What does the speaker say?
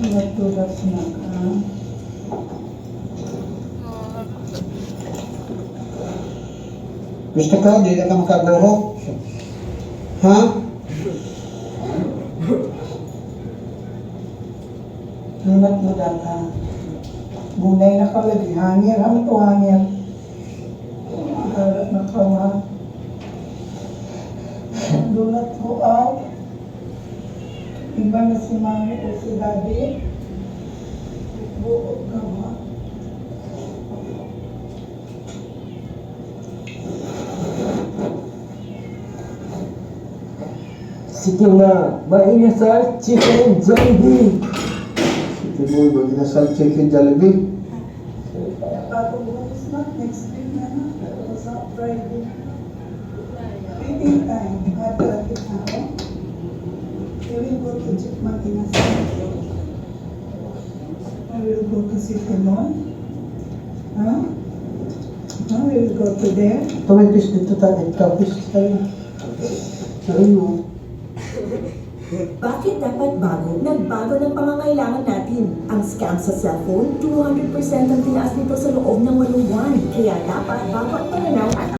Natulas na ka. Gusto ko, di na ka makaguro. Ha? Lunat mo data. Gunay na ka lagi. Hangir. Ano to hangir? Darat na ka ha. Lunat mo out. Iba na si mami o si daddy. Buot ka ha. Sige na, mainasal chicken Jollibee. Sige boy, mag-inasal chicken Jollibee. Patungkol na next week na na. Sa Friday. Meeting time. Hada kita ako. You will go to Chipman Inasal. I will go to City Mall. Huh? Huh? We will go to there. Tumipis dito tayo. Kapis tayo. Ayun. Bakit dapat bago? Nagbago ng pangangailangan natin. Ang scam sa cellphone, 200% ang tinaas nito sa loob ng 8 buwan. Kaya dapat bago ang pananaw at